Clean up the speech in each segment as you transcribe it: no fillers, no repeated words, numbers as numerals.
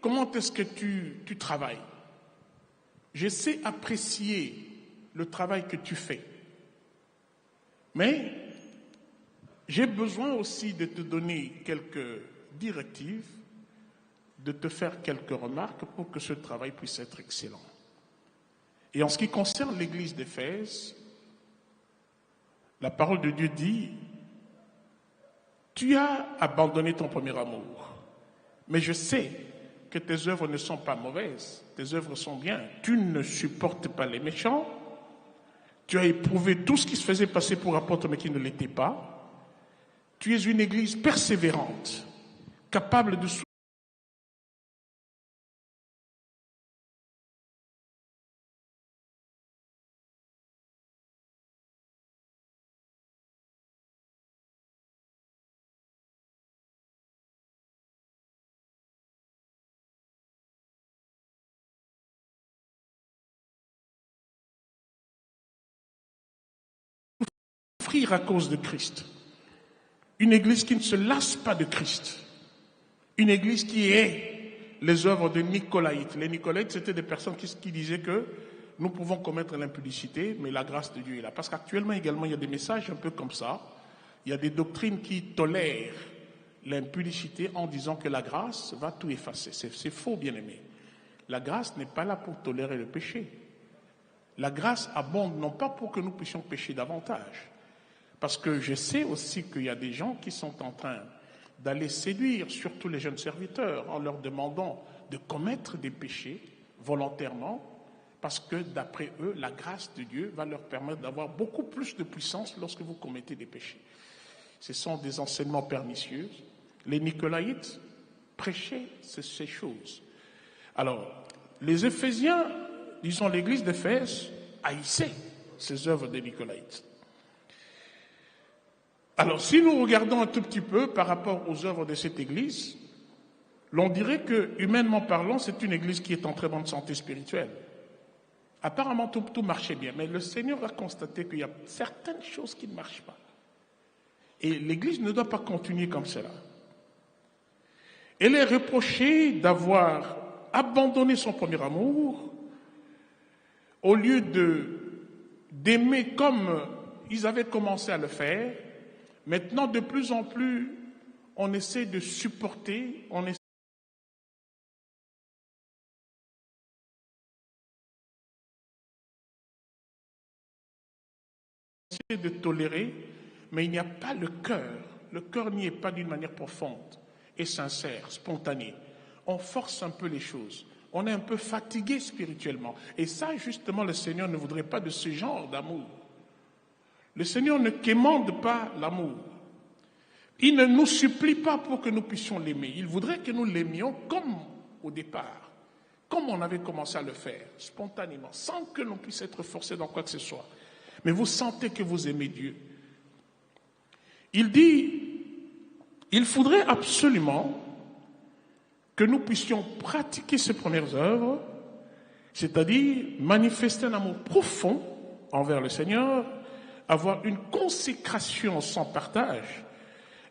comment est-ce que tu travailles. Je sais apprécier le travail que tu fais. Mais j'ai besoin aussi de te donner quelques directives, de te faire quelques remarques pour que ce travail puisse être excellent. Et en ce qui concerne l'église d'Éphèse, la parole de Dieu dit, tu as abandonné ton premier amour, mais je sais que tes œuvres ne sont pas mauvaises, tes œuvres sont bien. Tu ne supportes pas les méchants, tu as éprouvé tout ce qui se faisait passer pour apôtre mais qui ne l'était pas. Tu es une église persévérante, capable de souffrir à cause de Christ. Une église qui ne se lasse pas de Christ. Une église qui est les œuvres de Nicolaïtes. Les Nicolaïtes, c'était des personnes qui disaient que nous pouvons commettre l'impudicité, mais la grâce de Dieu est là. Parce qu'actuellement également, il y a des messages un peu comme ça. Il y a des doctrines qui tolèrent l'impudicité en disant que la grâce va tout effacer. C'est faux, bien-aimé. La grâce n'est pas là pour tolérer le péché. La grâce abonde non pas pour que nous puissions pécher davantage. Parce que je sais aussi qu'il y a des gens qui sont en train d'aller séduire surtout les jeunes serviteurs en leur demandant de commettre des péchés volontairement parce que d'après eux, la grâce de Dieu va leur permettre d'avoir beaucoup plus de puissance lorsque vous commettez des péchés. Ce sont des enseignements pernicieux. Les Nicolaïtes prêchaient ces choses. Alors, les Éphésiens, disons l'église d'Éphèse, haïssait ces œuvres des Nicolaïtes. Alors, si nous regardons un tout petit peu par rapport aux œuvres de cette église, l'on dirait que, humainement parlant, c'est une église qui est en très bonne santé spirituelle. Apparemment, tout marchait bien, mais le Seigneur a constaté qu'il y a certaines choses qui ne marchent pas. Et l'église ne doit pas continuer comme cela. Elle est reprochée d'avoir abandonné son premier amour au lieu d'aimer comme ils avaient commencé à le faire. Maintenant, de plus en plus, on essaie de supporter, on essaie de tolérer, mais il n'y a pas le cœur. Le cœur n'y est pas d'une manière profonde et sincère, spontanée. On force un peu les choses. On est un peu fatigué spirituellement. Et ça, justement, le Seigneur ne voudrait pas de ce genre d'amour. Le Seigneur ne quémande pas l'amour. Il ne nous supplie pas pour que nous puissions l'aimer. Il voudrait que nous l'aimions comme au départ, comme on avait commencé à le faire, spontanément, sans que l'on puisse être forcé dans quoi que ce soit. Mais vous sentez que vous aimez Dieu. Il dit, il faudrait absolument que nous puissions pratiquer ces premières œuvres, c'est-à-dire manifester un amour profond envers le Seigneur, avoir une consécration sans partage,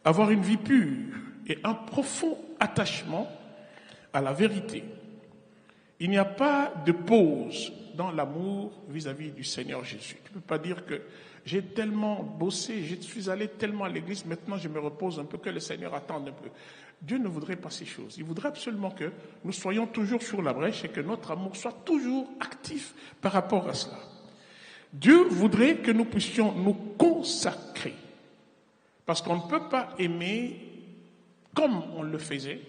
avoir une vie pure et un profond attachement à la vérité. Il n'y a pas de pause dans l'amour vis-à-vis du Seigneur Jésus. Tu ne peux pas dire que j'ai tellement bossé, je suis allé tellement à l'église, maintenant je me repose un peu, que le Seigneur attende un peu. Dieu ne voudrait pas ces choses. Il voudrait absolument que nous soyons toujours sur la brèche et que notre amour soit toujours actif par rapport à cela. Dieu voudrait que nous puissions nous consacrer. Parce qu'on ne peut pas aimer comme on le faisait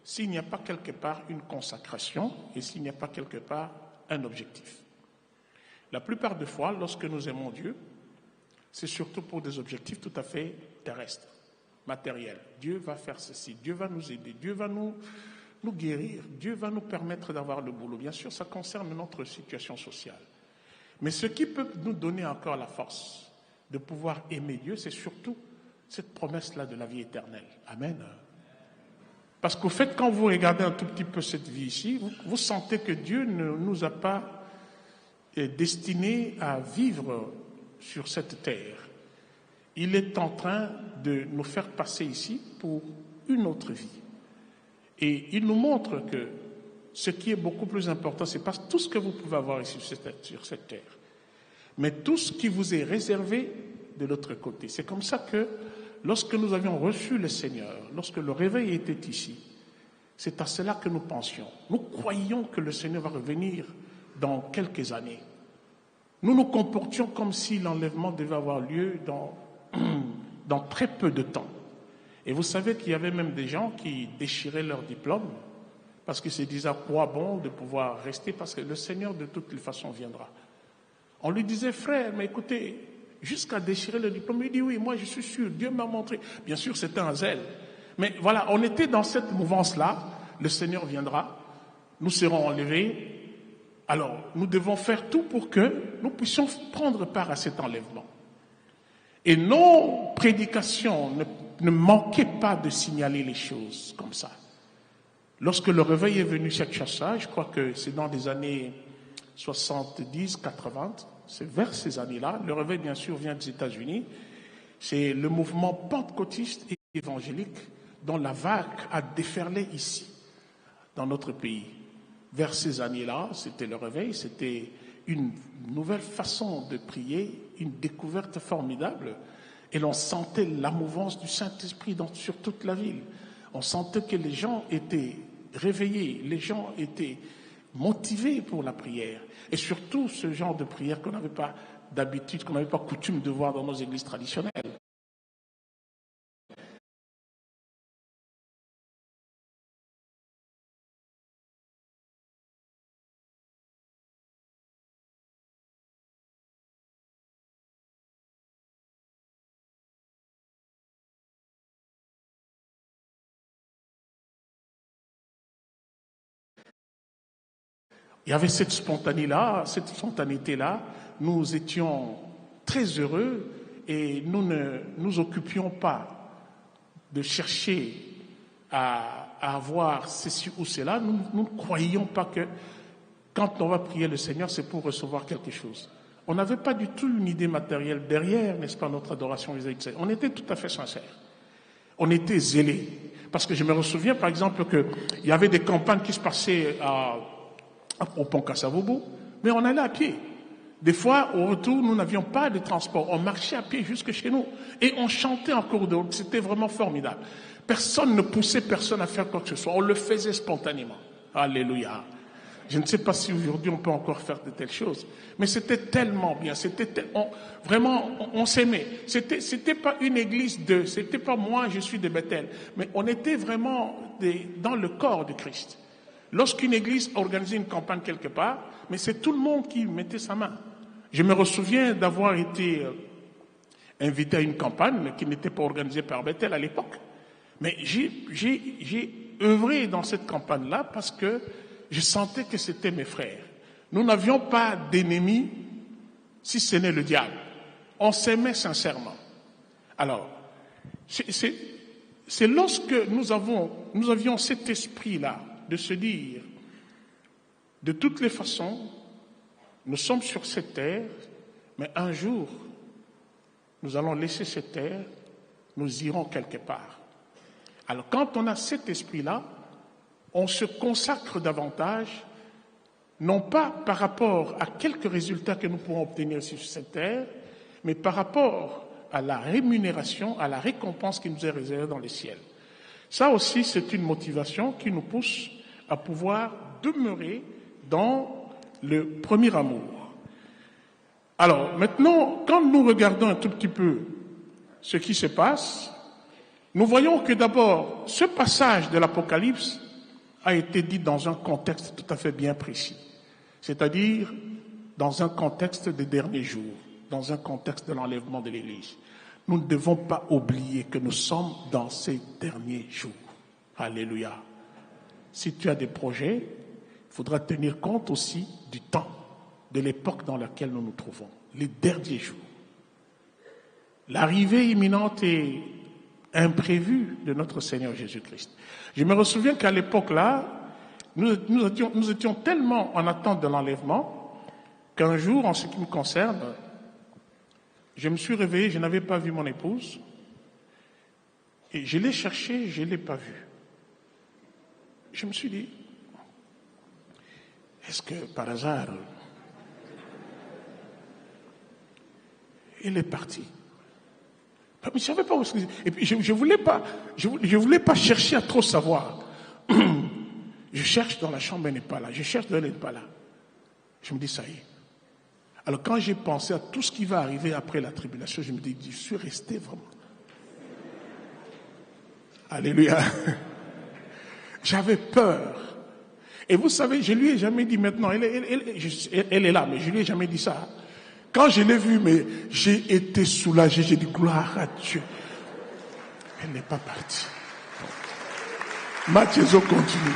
s'il n'y a pas quelque part une consacration et s'il n'y a pas quelque part un objectif. La plupart des fois, lorsque nous aimons Dieu, c'est surtout pour des objectifs tout à fait terrestres, matériels. Dieu va faire ceci, Dieu va nous aider, Dieu va nous guérir, Dieu va nous permettre d'avoir le boulot. Bien sûr, ça concerne notre situation sociale. Mais ce qui peut nous donner encore la force de pouvoir aimer Dieu, c'est surtout cette promesse-là de la vie éternelle. Amen. Parce qu'au fait, quand vous regardez un tout petit peu cette vie ici, vous sentez que Dieu ne nous a pas destinés à vivre sur cette terre. Il est en train de nous faire passer ici pour une autre vie. Et il nous montre que ce qui est beaucoup plus important, c'est pas tout ce que vous pouvez avoir ici sur cette terre, mais tout ce qui vous est réservé de l'autre côté. C'est comme ça que, lorsque nous avions reçu le Seigneur, lorsque le réveil était ici, c'est à cela que nous pensions. Nous croyions que le Seigneur va revenir dans quelques années. Nous nous comportions comme si l'enlèvement devait avoir lieu dans très peu de temps. Et vous savez qu'il y avait même des gens qui déchiraient leur diplôme parce qu'ils se disaient à quoi bon de pouvoir rester, parce que le Seigneur de toutes les façons viendra. On lui disait, frère, mais écoutez, jusqu'à déchirer le diplôme, il dit oui, moi je suis sûr, Dieu m'a montré. Bien sûr, c'était un zèle. Mais voilà, on était dans cette mouvance-là, le Seigneur viendra, nous serons enlevés. Alors, nous devons faire tout pour que nous puissions prendre part à cet enlèvement. Et nos prédications ne manquaient pas de signaler les choses comme ça. Lorsque le réveil est venu chez Kinshasa, je crois que c'est dans les années 70, 80, c'est vers ces années-là, le réveil bien sûr vient des États-Unis, c'est le mouvement pentecôtiste et évangélique dont la vague a déferlé ici, dans notre pays. Vers ces années-là, c'était le réveil, c'était une nouvelle façon de prier, une découverte formidable. Et l'on sentait la mouvance du Saint-Esprit sur toute la ville. On sentait que les gens étaient réveillés, les gens étaient motivés pour la prière. Et surtout ce genre de prière qu'on n'avait pas d'habitude, qu'on n'avait pas coutume de voir dans nos églises traditionnelles. Il y avait cette spontanéité-là, nous étions très heureux et nous ne nous occupions pas de chercher à avoir ceci ou cela. Nous ne croyions pas que quand on va prier le Seigneur, c'est pour recevoir quelque chose. On n'avait pas du tout une idée matérielle derrière, n'est-ce pas, notre adoration vis-à-vis de Seigneur. On était tout à fait sincères. On était zélés. Parce que je me souviens, par exemple, qu'il y avait des campagnes qui se passaient au pont Kassavobo, mais on allait à pied. Des fois, au retour, nous n'avions pas de transport. On marchait à pied jusque chez nous. Et on chantait en cours de route. C'était vraiment formidable. Personne ne poussait personne à faire quoi que ce soit. On le faisait spontanément. Alléluia. Je ne sais pas si aujourd'hui on peut encore faire de telles choses. Mais c'était tellement bien. Vraiment, on s'aimait. C'était pas une église c'était pas moi, je suis de Bethel. Mais on était vraiment dans le corps de Christ. Lorsqu'une église organisait une campagne quelque part, mais c'est tout le monde qui mettait sa main. Je me souviens d'avoir été invité à une campagne qui n'était pas organisée par Bethel à l'époque. Mais j'ai œuvré dans cette campagne-là parce que je sentais que c'était mes frères. Nous n'avions pas d'ennemis si ce n'est le diable. On s'aimait sincèrement. Alors, c'est lorsque nous avions cet esprit-là de se dire, de toutes les façons, nous sommes sur cette terre, mais un jour, nous allons laisser cette terre, nous irons quelque part. Alors quand on a cet esprit-là, on se consacre davantage, non pas par rapport à quelques résultats que nous pourrons obtenir sur cette terre, mais par rapport à la rémunération, à la récompense qui nous est réservée dans les ciels. Ça aussi, c'est une motivation qui nous pousse à pouvoir demeurer dans le premier amour. Alors, maintenant, quand nous regardons un tout petit peu ce qui se passe, nous voyons que d'abord, ce passage de l'Apocalypse a été dit dans un contexte tout à fait bien précis, c'est-à-dire dans un contexte des derniers jours, dans un contexte de l'enlèvement de l'Église. Nous ne devons pas oublier que nous sommes dans ces derniers jours. Alléluia. Si tu as des projets, il faudra tenir compte aussi du temps, de l'époque dans laquelle nous nous trouvons, les derniers jours. L'arrivée imminente et imprévue de notre Seigneur Jésus-Christ. Je me souviens qu'à l'époque-là, nous étions tellement en attente de l'enlèvement qu'un jour, en ce qui me concerne, je me suis réveillé, je n'avais pas vu mon épouse, et je l'ai cherchée, je ne l'ai pas vue. Je me suis dit, Est-ce que par hasard, il est parti? Mais je savais pas où est-ce. Et puis je voulais pas chercher à trop savoir. Je cherche dans la chambre, elle n'est pas là. Je cherche dans elle n'est pas là. Je me dis, ça y est. Alors quand j'ai pensé à tout ce qui va arriver après la tribulation, je me dis, je suis resté vraiment. Alléluia. J'avais peur. Et vous savez, je lui ai jamais dit maintenant, elle est là, mais je lui ai jamais dit ça. Quand je l'ai vue, mais j'ai été soulagé, j'ai dit gloire à Dieu. Elle n'est pas partie. Matthieu continue.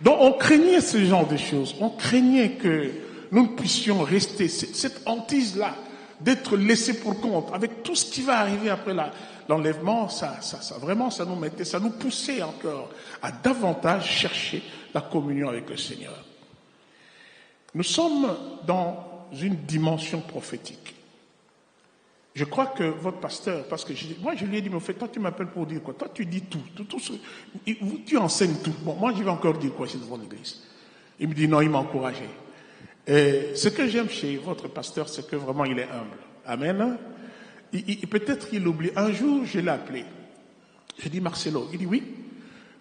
Donc on craignait ce genre de choses. On craignait que nous ne puissions rester, cette hantise-là, d'être laissés pour compte, avec tout ce qui va arriver après l'enlèvement, ça nous poussait encore à davantage chercher la communion avec le Seigneur. Nous sommes dans une dimension prophétique. Je crois que votre pasteur, parce que moi je lui ai dit, mais en fait, toi tu m'appelles pour dire quoi? Toi tu dis tout tu enseignes tout. Bon, moi je vais encore dire quoi chez devant l'église? Il me dit non, il m'a encouragé. Et ce que j'aime chez votre pasteur, c'est que vraiment il est humble. Amen. Peut-être qu'il oublie. Un jour, je l'ai appelé. J'ai dit, Marcelo, il dit oui,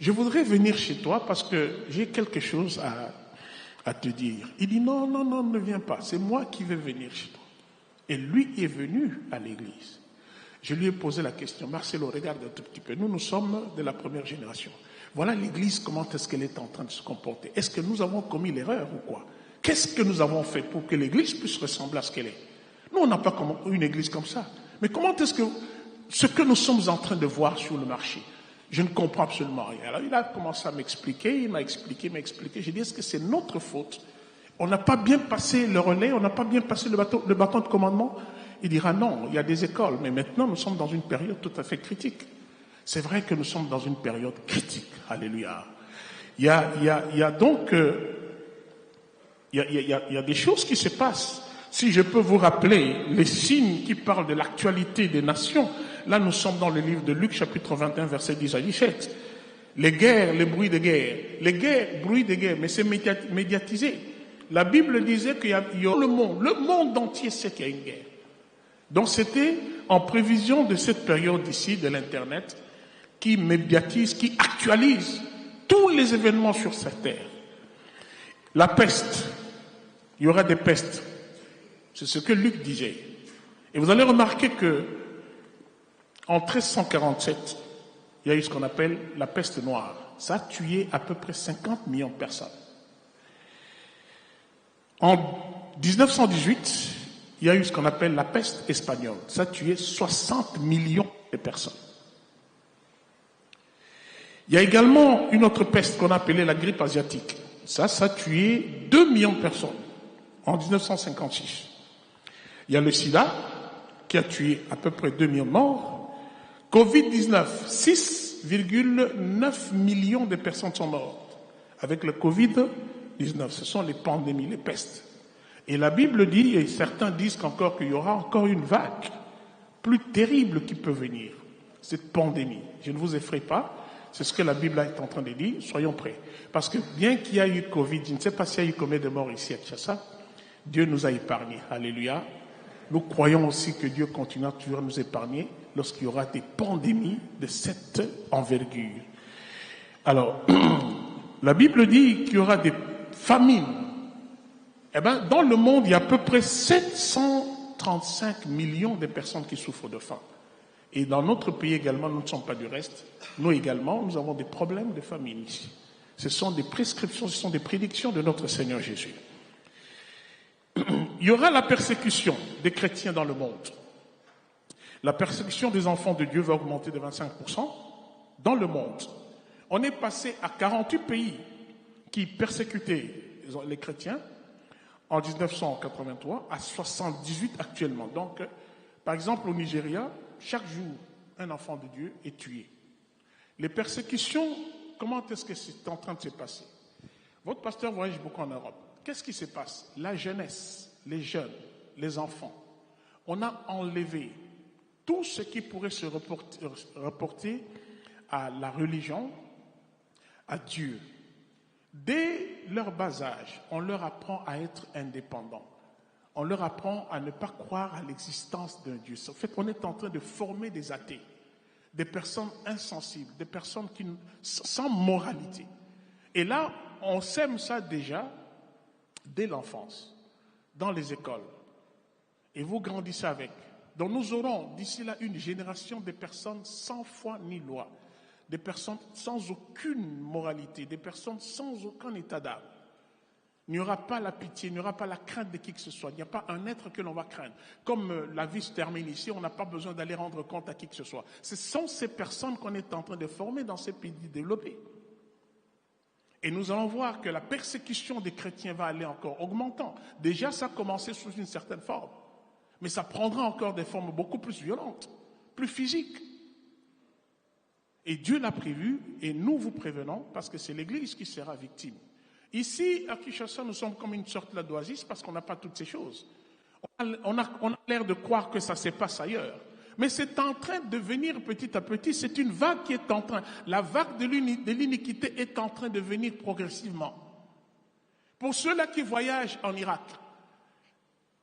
je voudrais venir chez toi parce que j'ai quelque chose à te dire. Il dit non, ne viens pas, c'est moi qui vais venir chez toi. Et lui est venu à l'église. Je lui ai posé la question, Marcelo, regarde un tout petit peu, nous sommes de la première génération. Voilà l'église, comment est-ce qu'elle est en train de se comporter? Est-ce que nous avons commis l'erreur ou quoi? Qu'est-ce que nous avons fait pour que l'église puisse ressembler à ce qu'elle est? Nous, on n'a pas une église comme ça. Mais comment est-ce que ce que nous sommes en train de voir sur le marché, je ne comprends absolument rien. Alors il a commencé à m'expliquer, il m'a expliqué. J'ai dit, est-ce que c'est notre faute? On n'a pas bien passé le relais, on n'a pas bien passé le bâton de commandement? Il dira non, il y a des écoles, mais maintenant nous sommes dans une période tout à fait critique. C'est vrai que nous sommes dans une période critique. Alléluia. Il y a donc des choses qui se passent. Si je peux vous rappeler les signes qui parlent de l'actualité des nations, là nous sommes dans le livre de Luc chapitre 21 verset 10 à 17. Les guerres, les bruits de guerre. Les guerres, bruits de guerre, mais c'est médiatisé. La Bible disait qu'il y a le monde entier sait qu'il y a une guerre. Donc c'était en prévision de cette période ici de l'Internet qui médiatise, qui actualise tous les événements sur cette terre. La peste, il y aura des pestes. C'est ce que Luc disait. Et vous allez remarquer que en 1347, il y a eu ce qu'on appelle la peste noire. Ça a tué à peu près 50 millions de personnes. En 1918, il y a eu ce qu'on appelle la peste espagnole. Ça a tué 60 millions de personnes. Il y a également une autre peste qu'on appelait la grippe asiatique. Ça a tué 2 millions de personnes en 1956. Il y a le sida qui a tué à peu près 2 millions de morts. Covid-19, 6,9 millions de personnes sont mortes. Avec le Covid-19, ce sont les pandémies, les pestes. Et la Bible dit, et certains disent qu'encore qu'il y aura encore une vague plus terrible qui peut venir. Cette pandémie. Je ne vous effraie pas. C'est ce que la Bible est en train de dire. Soyons prêts. Parce que bien qu'il y ait eu Covid, je ne sais pas s'il y a eu combien de morts ici à Kinshasa, Dieu nous a épargnés. Alléluia. Nous croyons aussi que Dieu continuera toujours à nous épargner lorsqu'il y aura des pandémies de cette envergure. Alors, la Bible dit qu'il y aura des famines. Eh bien, dans le monde, il y a à peu près 735 millions de personnes qui souffrent de faim. Et dans notre pays également, nous ne sommes pas du reste. Nous également, nous avons des problèmes de famine ici. Ce sont des prescriptions, ce sont des prédictions de notre Seigneur Jésus. Il y aura la persécution des chrétiens dans le monde. La persécution des enfants de Dieu va augmenter de 25% dans le monde. On est passé à 48 pays qui persécutaient les chrétiens en 1983 à 78 actuellement. Donc, par exemple, au Nigeria, chaque jour, un enfant de Dieu est tué. Les persécutions, comment est-ce que c'est en train de se passer? Votre pasteur voyage beaucoup en Europe. Qu'est-ce qui se passe? La jeunesse, les jeunes, les enfants. On a enlevé tout ce qui pourrait se reporter à la religion, à Dieu. Dès leur bas âge, on leur apprend à être indépendants. On leur apprend à ne pas croire à l'existence d'un Dieu. En fait, on est en train de former des athées, des personnes insensibles, des personnes sans moralité. Et là, on sème ça déjà dès l'enfance, dans les écoles. Et vous grandissez avec. Donc nous aurons d'ici là une génération de personnes sans foi ni loi, des personnes sans aucune moralité, des personnes sans aucun état d'âme. Il n'y aura pas la pitié, il n'y aura pas la crainte de qui que ce soit. Il n'y a pas un être que l'on va craindre. Comme la vie se termine ici, on n'a pas besoin d'aller rendre compte à qui que ce soit. Ce sont ces personnes qu'on est en train de former dans ces pays développés. Et nous allons voir que la persécution des chrétiens va aller encore augmentant. Déjà, ça a commencé sous une certaine forme. Mais ça prendra encore des formes beaucoup plus violentes, plus physiques. Et Dieu l'a prévu, et nous vous prévenons, parce que c'est l'Église qui sera victime. Ici, à Kinshasa, nous sommes comme une sorte d'oasis parce qu'on n'a pas toutes ces choses. On a l'air de croire que ça se passe ailleurs. Mais c'est en train de venir petit à petit, c'est une vague qui est en train, la vague de l'iniquité est en train de venir progressivement. Pour ceux-là qui voyagent en Irak,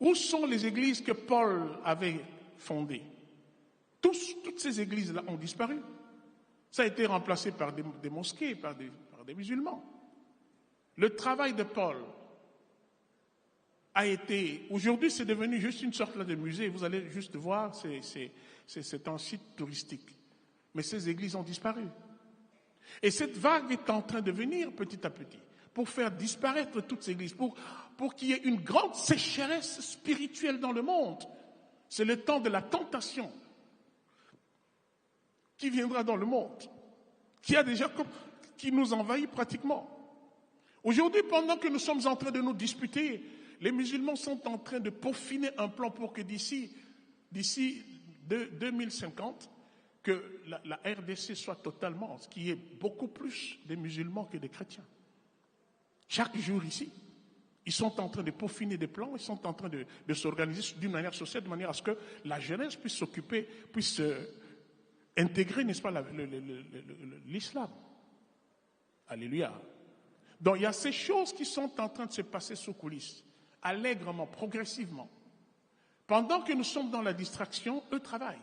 où sont les églises que Paul avait fondées? Toutes ces églises-là ont disparu. Ça a été remplacé par des mosquées, par des musulmans. Le travail de Paul a été... Aujourd'hui, c'est devenu juste une sorte de musée. Vous allez juste voir, c'est un site touristique. Mais ces églises ont disparu. Et cette vague est en train de venir petit à petit pour faire disparaître toutes ces églises, pour qu'il y ait une grande sécheresse spirituelle dans le monde. C'est le temps de la tentation qui viendra dans le monde, qui nous envahit pratiquement. Aujourd'hui, pendant que nous sommes en train de nous disputer, les musulmans sont en train de peaufiner un plan pour que d'ici 2050, que la RDC soit totalement, ce qui est beaucoup plus des musulmans que des chrétiens. Chaque jour ici, ils sont en train de peaufiner des plans, ils sont en train de s'organiser d'une manière sociale, de manière à ce que la jeunesse puisse s'occuper, puisse intégrer, n'est-ce pas, l'islam. Alléluia. Donc il y a ces choses qui sont en train de se passer sous coulisses, allègrement, progressivement. Pendant que nous sommes dans la distraction, eux travaillent.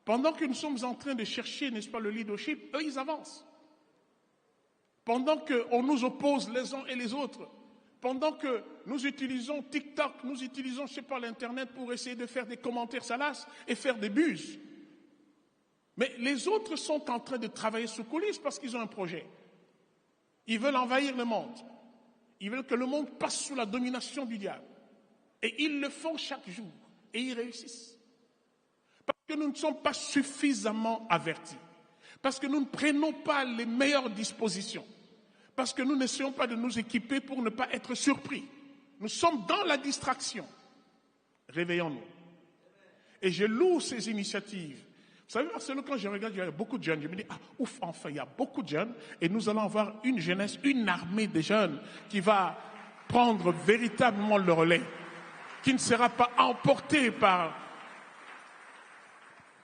Pendant que nous sommes en train de chercher, n'est-ce pas, le leadership, eux ils avancent. Pendant qu'on nous oppose les uns et les autres, pendant que nous utilisons TikTok, nous utilisons, je sais pas, l'Internet pour essayer de faire des commentaires salaces et faire des buses. Mais les autres sont en train de travailler sous coulisses parce qu'ils ont un projet. Ils veulent envahir le monde. Ils veulent que le monde passe sous la domination du diable. Et ils le font chaque jour. Et ils réussissent. Parce que nous ne sommes pas suffisamment avertis. Parce que nous ne prenons pas les meilleures dispositions. Parce que nous n'essayons pas de nous équiper pour ne pas être surpris. Nous sommes dans la distraction. Réveillons-nous. Et je loue ces initiatives. Vous savez, parce que quand je regarde, il y a beaucoup de jeunes. Je me dis, ouf, enfin, il y a beaucoup de jeunes. Et nous allons avoir une jeunesse, une armée de jeunes qui va prendre véritablement le relais. Qui ne sera pas emportée par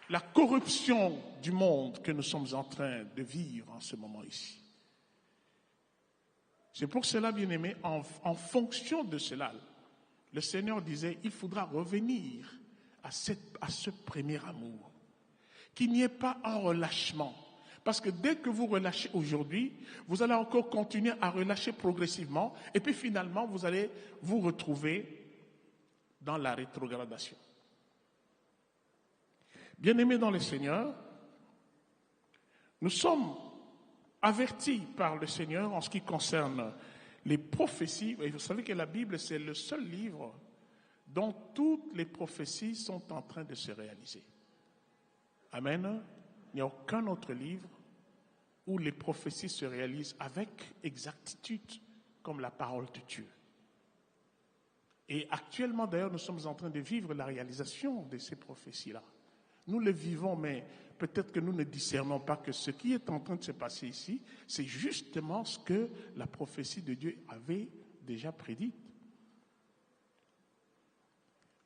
la corruption du monde que nous sommes en train de vivre en ce moment ici. C'est pour cela, bien-aimés, en fonction de cela, le Seigneur disait, il faudra revenir à ce premier amour. Qu'il n'y ait pas un relâchement. Parce que dès que vous relâchez aujourd'hui, vous allez encore continuer à relâcher progressivement. Et puis finalement, vous allez vous retrouver dans la rétrogradation. Bien-aimés dans le Seigneur, nous sommes avertis par le Seigneur en ce qui concerne les prophéties. Et vous savez que la Bible, c'est le seul livre dont toutes les prophéties sont en train de se réaliser. Amen. Il n'y a aucun autre livre où les prophéties se réalisent avec exactitude comme la parole de Dieu. Et actuellement, d'ailleurs, nous sommes en train de vivre la réalisation de ces prophéties-là. Nous les vivons, mais peut-être que nous ne discernons pas que ce qui est en train de se passer ici, c'est justement ce que la prophétie de Dieu avait déjà prédit.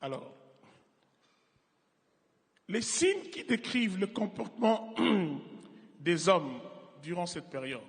Alors, les signes qui décrivent le comportement des hommes durant cette période.